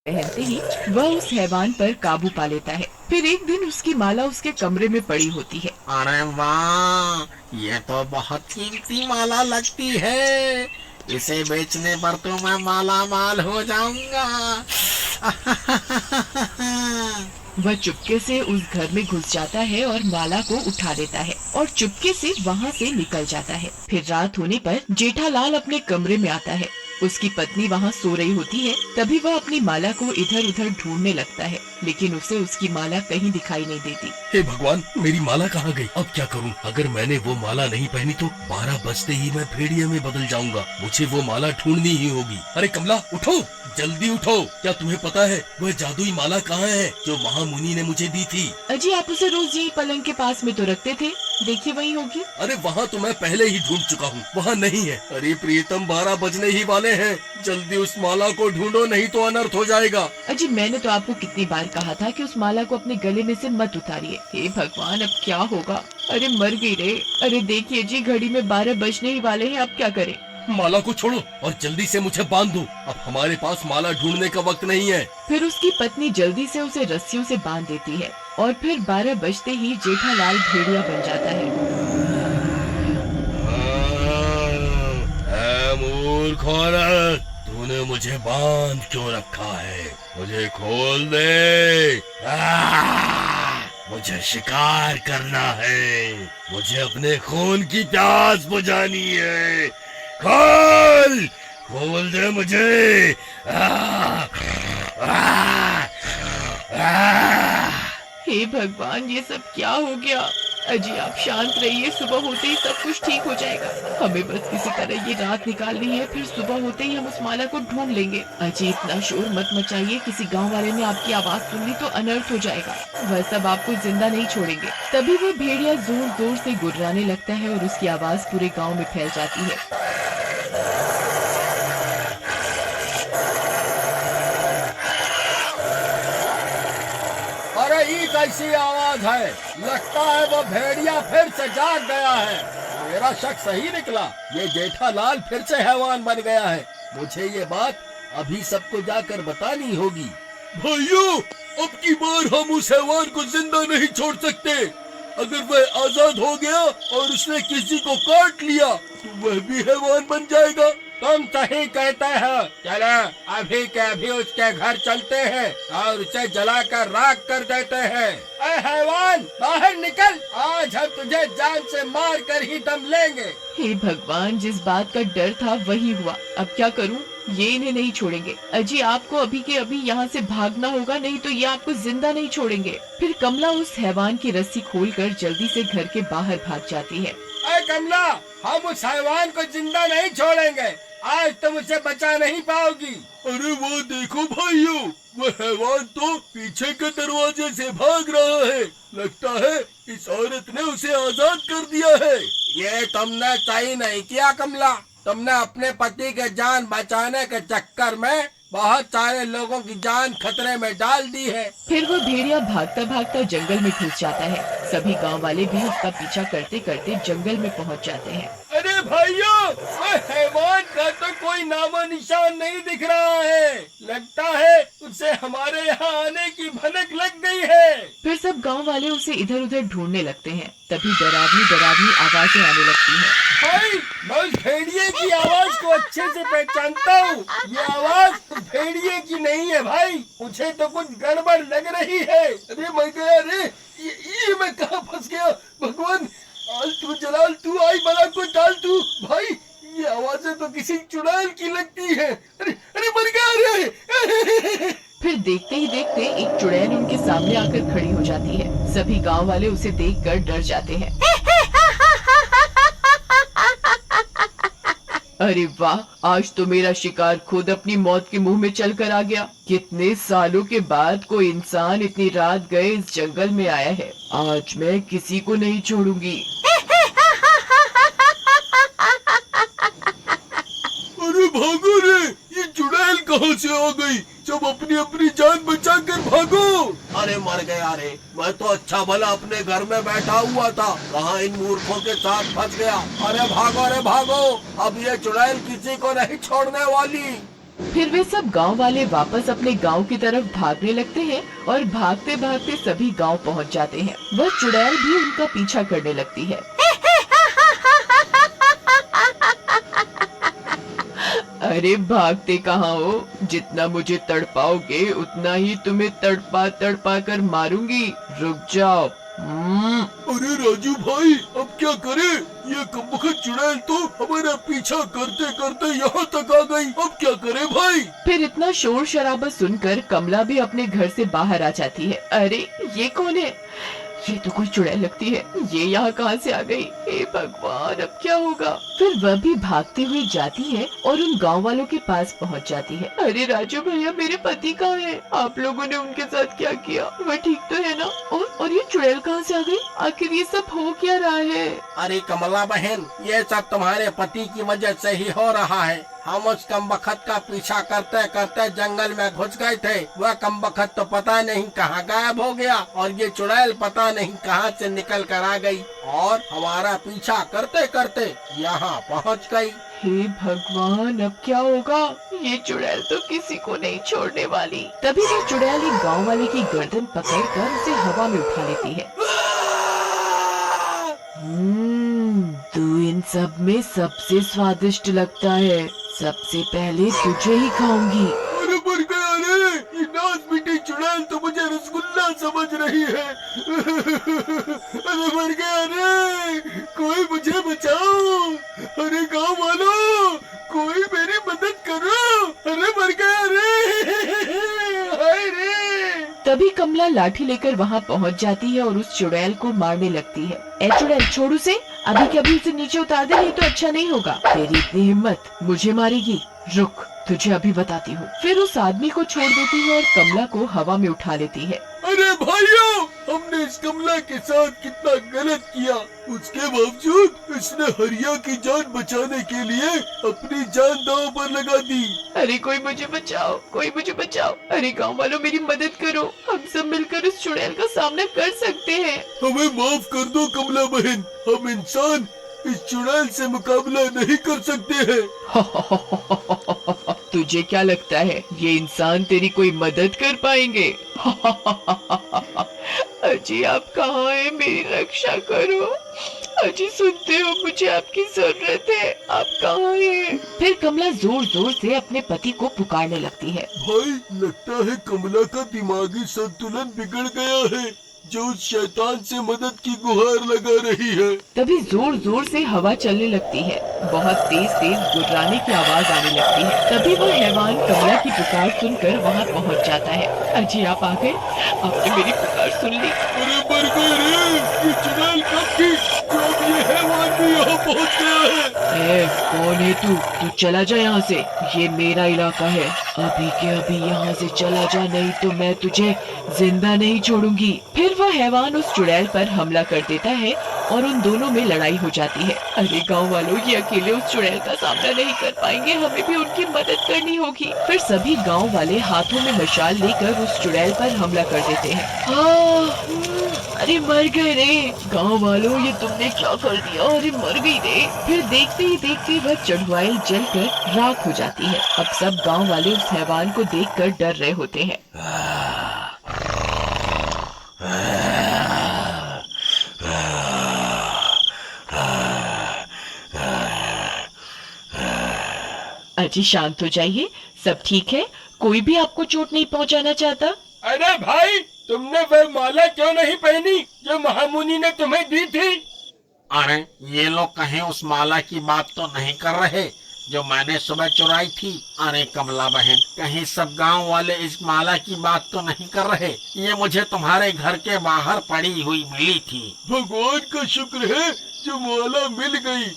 पहनते ही वह उस हैवान पर काबू पा लेता है। फिर एक दिन उसकी माला उसके कमरे में पड़ी होती है। अरे वाह, ये तो बहुत कीमती माला लगती है। इसे बेचने पर तो मैं माला माल हो जाऊंगा। वह चुपके से उस घर में घुस जाता है और माला को उठा लेता है और चुपके से वहाँ से निकल जाता है। फिर रात होने पर जेठालाल अपने कमरे में आता है। उसकी पत्नी वहाँ सो रही होती है। तभी वह अपनी माला को इधर उधर ढूंढने लगता है, लेकिन उसे उसकी माला कहीं दिखाई नहीं देती। हे भगवान, मेरी माला कहाँ गई? अब क्या करूँ? अगर मैंने वो माला नहीं पहनी तो 12 बजते ही मैं भेड़िया में बदल जाऊंगा। मुझे वो माला ढूंढनी ही होगी। अरे कमला, उठो, जल्दी उठो। क्या तुम्हें पता है वह जादुई माला कहाँ है जो महामुनि ने मुझे दी थी? अजी, आप उसे रोज यही पलंग के पास में तो रखते थे, देखिए वही होगी। अरे वहाँ तो मैं पहले ही ढूंढ चुका हूँ, वहाँ नहीं है। अरे प्रियतम, 12 बजने ही वाले हैं, जल्दी उस माला को ढूंढो, नहीं तो अनर्थ हो जाएगा। अजी, मैंने तो आपको कितनी बार कहा था कि उस माला को अपने गले में से मत उतारिए। हे भगवान, अब क्या होगा? अरे मर गई रे। अरे देखिए जी, घड़ी में 12 बजने ही वाले हैं, अब क्या करें? माला को छोड़ो और जल्दी से मुझे बांध दो। अब हमारे पास माला ढूंढने का वक्त नहीं है। फिर उसकी पत्नी जल्दी से उसे रस्सियों से बांध देती है और फिर 12 बजते ही जेठालाल भेड़िया बन जाता है। मूर्ख औरत, तूने मुझे बांध क्यों रखा है? मुझे खोल दे। मुझे शिकार करना है, मुझे अपने खून की प्यास बुझानी है। खोल, खोल दे मुझे। हे भगवान, ये सब क्या हो गया? अजी, आप शांत रहिए, सुबह होते ही सब कुछ ठीक हो जाएगा। हमें बस किसी तरह ये रात निकालनी है, फिर सुबह होते ही हम उस माला को ढूंढ लेंगे। अजी, इतना शोर मत मचाइए, किसी गांव वाले ने आपकी आवाज सुन ली तो अनर्थ हो जाएगा। वह सब आपको जिंदा नहीं छोड़ेंगे। तभी वो भेड़िया जोर जोर से गुर्राने लगता है और उसकी आवाज पूरे गाँव में फैल जाती है। अरे ये कैसी आवाज है? लगता है वो भेड़िया फिर से जाग गया है। मेरा शक सही निकला, ये जेठालाल फिर से हैवान बन गया है। मुझे ये बात अभी सबको जाकर बतानी होगी। भाइयों, अब की बार हम उस हैवान को जिंदा नहीं छोड़ सकते। अगर वह आजाद हो गया और उसने किसी को काट लिया तो वह भी हैवान बन जाएगा। तुम सही कहते हो। चलो अभी के अभी उसके घर चलते हैं और उसे जलाकर राख कर देते हैं। अरे हैवान, बाहर निकल, आज हम तुझे जान से मार कर ही दम लेंगे। हे भगवान, जिस बात का डर था वही हुआ। अब क्या करूं? ये इन्हें नहीं छोड़ेंगे। अजी, आपको अभी के अभी यहाँ से भागना होगा, नहीं तो ये आपको जिंदा नहीं छोड़ेंगे। फिर कमला उस हैवान की रस्सी खोलकर जल्दी से घर के बाहर भाग जाती है। अरे कमला, हम उस हैवान को जिंदा नहीं छोड़ेंगे। आज तुम उसे बचा नहीं पाओगी। अरे वो देखो भाइयों, वह हैवान तो पीछे के दरवाजे से भाग रहा है। लगता है इस औरत ने उसे आजाद कर दिया है। ये तुमने सही नहीं किया कमला। तुमने अपने पति के जान बचाने के चक्कर में बहुत सारे लोगों की जान खतरे में डाल दी है। फिर वो भेड़िया भागता भागता जंगल में घुस जाता है। सभी गांव वाले भी उसका पीछा करते करते जंगल में पहुंच जाते हैं। अरे भाइयों, हैवान का तो कोई नामो निशान नहीं दिख रहा है। लगता है उसे हमारे यहाँ आने की भनक लग गई है। फिर सब गांव वाले उसे इधर उधर ढूंढने लगते हैं। तभी डरावनी डरावनी आवाजें आने लगती हैं। भाई, मैं उस भेड़िए की आवाज को अच्छे से पहचानता हूँ। ये आवाज भेड़िए की नहीं है भाई, मुझे तो कुछ गड़बड़ लग रही है। अरे मैं गया रे, ये मैं कहाँ फंस गया? भगवान, आलतू जलाल तू, आई बला को डाल तू। भाई, ये आवाजें तो किसी चुड़ैल की लगती है। अरे अरे मर गया रे। फिर देखते ही देखते एक चुड़ैल उनके सामने आकर खड़ी हो जाती है। सभी गांव वाले उसे देखकर डर जाते हैं। अरे वाह, आज तो मेरा शिकार खुद अपनी मौत के मुंह में चल कर आ गया। कितने सालों के बाद कोई इंसान इतनी रात गए इस जंगल में आया है। आज मैं किसी को नहीं छोड़ूंगी। अरे भागो रे, ये चुड़ैल कहाँ से आ गई? सब अपनी अपनी जान बचा कर भागो। अरे मर गया रे, मैं तो अच्छा भला अपने घर में बैठा हुआ था, कहाँ इन मूर्खों के साथ फंस गया। अरे भागो रे भागो, अब ये चुड़ैल किसी को नहीं छोड़ने वाली। फिर वे सब गांव वाले वापस अपने गांव की तरफ भागने लगते हैं और भागते भागते सभी गांव पहुंच जाते हैं। वह चुड़ैल भी उनका पीछा करने लगती है। अरे भागते कहाँ हो? जितना मुझे तड़पाओगे उतना ही तुम्हें तड़पा तड़पा कर मारूंगी। रुक जाओ। अरे राजू भाई, अब क्या करे? ये कमबख्त चुड़ैल तो हमारा पीछा करते करते यहाँ तक आ गई। अब क्या करे भाई? फिर इतना शोर शराबा सुनकर कमला भी अपने घर से बाहर आ जाती है। अरे ये कौन है? ये तो कोई चुड़ैल लगती है। ये यहाँ कहाँ से आ गई? हे भगवान, अब क्या होगा? फिर वह भी भागते हुए जाती है और उन गांव वालों के पास पहुँच जाती है। अरे राजू भैया, मेरे पति कहाँ है? आप लोगों ने उनके साथ क्या किया? वह ठीक तो है ना? और ये चुड़ैल कहाँ से आ गई? आखिर ये सब हो क्या रहा है? अरे कमला बहन, ये सब तुम्हारे पति की वजह से ही हो रहा है। हम उस कमबख्त का पीछा करते करते जंगल में घुस गए थे। वह कमबख्त तो पता नहीं कहाँ गायब हो गया और ये चुड़ैल पता नहीं कहाँ से निकल कर आ गई और हमारा पीछा करते करते यहाँ पहुँच गई। हे भगवान, अब क्या होगा? ये चुड़ैल तो किसी को नहीं छोड़ने वाली। तभी वो चुड़ैल एक गांव वाले की गर्दन पकड़कर उसे हवा में उठा लेती है। तू इन सब में सबसे स्वादिष्ट लगता है। सबसे पहले तुझे ही खाऊंगी। अरे मर गया रे! ये नाच बेटी चुड़ैल तो मुझे रसगुल्ला समझ रही है। अरे मर गया रे! कोई मुझे बचाओ! अरे गांव वालों, कोई मेरी मदद करो! अरे मर गया रे! हाय रे! तभी कमला लाठी लेकर वहाँ पहुँच जाती है और उस चुड़ैल को मारने लगती है। ए चुड़ैल, छोड़ उसे। अभी के अभी उसे नीचे उतार दे, नहीं तो अच्छा नहीं होगा। तेरी इतनी हिम्मत, मुझे मारेगी? रुक, तुझे अभी बताती हूँ। फिर उस आदमी को छोड़ देती है और कमला को हवा में उठा लेती है। अरे भाइयों, हमने इस कमला के साथ कितना गलत किया। उसके बावजूद इसने हरिया की जान बचाने के लिए अपनी जान दांव पर लगा दी। अरे कोई मुझे बचाओ, कोई मुझे बचाओ। अरे गांव वालों, मेरी मदद करो। हम सब मिलकर इस चुड़ैल का सामना कर सकते हैं। हमें माफ कर दो कमला बहन, हम इंसान इस चुड़ैल से मुकाबला नहीं कर सकते हैं। तुझे क्या लगता है ये इंसान तेरी कोई मदद कर पाएंगे? अजी, आप कहाँ हैं? मेरी रक्षा करो। अजी सुनते हो? मुझे आपकी जरूरत है। आप कहाँ हैं? फिर कमला जोर जोर से अपने पति को पुकारने लगती है। भाई, लगता है कमला का दिमागी संतुलन बिगड़ गया है, जो उस शैतान से मदद की गुहार लगा रही है। तभी जोर जोर से हवा चलने लगती है। बहुत तेज तेज गुर्राने की आवाज आने लगती है। तभी वो हैवान कमला की पुकार सुनकर वहाँ पहुँच जाता है। अजी, आप आ गए? आपने मेरी पुकार सुन ली? अरे मर गए रे! ये चुड़ैल कब थी जब ये हैवान भी यहाँ पहुँच गया है? कौन है तू? तू चला जा यहाँ से। ये मेरा इलाका है। अभी के अभी यहाँ से चला जा, नहीं तो मैं तुझे जिंदा नहीं छोड़ूंगी। फिर वह हैवान उस चुड़ैल पर हमला कर देता है और उन दोनों में लड़ाई हो जाती है। अरे गांव वालों, ये अकेले उस चुड़ैल का सामना नहीं कर पाएंगे, हमें भी उनकी मदद करनी होगी। फिर सभी गांव वाले हाथों में मशाल लेकर उस चुड़ैल पर हमला कर देते हैं। अरे मर गए रे! गांव वालों, ये तुमने क्या कर दिया? अरे मर गई रे! फिर देखते ही देखते वह चढ़वाइल जलकर राख हो जाती है। अब सब गांव वाले उस हैवान को देखकर डर रहे होते हैं। अजी, शांत हो जाइए। सब ठीक है, कोई भी आपको चोट नहीं पहुंचाना चाहता। अरे भाई, तुमने वह माला क्यों नहीं पहनी जो महामुनि ने तुम्हें दी थी? अरे ये लोग कहीं उस माला की बात तो नहीं कर रहे जो मैंने सुबह चुराई थी? अरे कमला बहन, कहीं सब गांव वाले इस माला की बात तो नहीं कर रहे? ये मुझे तुम्हारे घर के बाहर पड़ी हुई मिली थी। भगवान का शुक्र है जो माला मिल गई,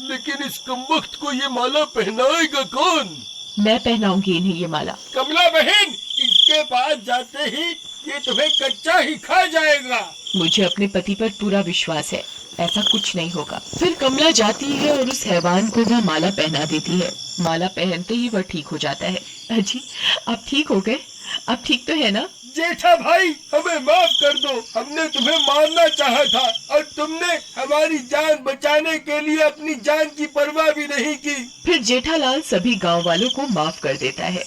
लेकिन इस कमबख्त को ये माला पहनाएगा कौन? मैं पहनाऊंगी इन्हें ये माला। कमला बहन, इसके पास जाते ही ये तुम्हें कच्चा ही खा जाएगा। मुझे अपने पति पर पूरा विश्वास है, ऐसा कुछ नहीं होगा। फिर कमला जाती है और उस हैवान को वह माला पहना देती है। माला पहनते ही वह ठीक हो जाता है। अजी, आप ठीक हो गए? अब ठीक तो है ना? जेठा भाई, हमें माफ कर दो। हमने तुम्हें मारना चाहा था और तुमने हमारी जान बचाने के लिए अपनी जान की परवाह भी नहीं की। फिर जेठालाल सभी गांव वालों को माफ कर देता है।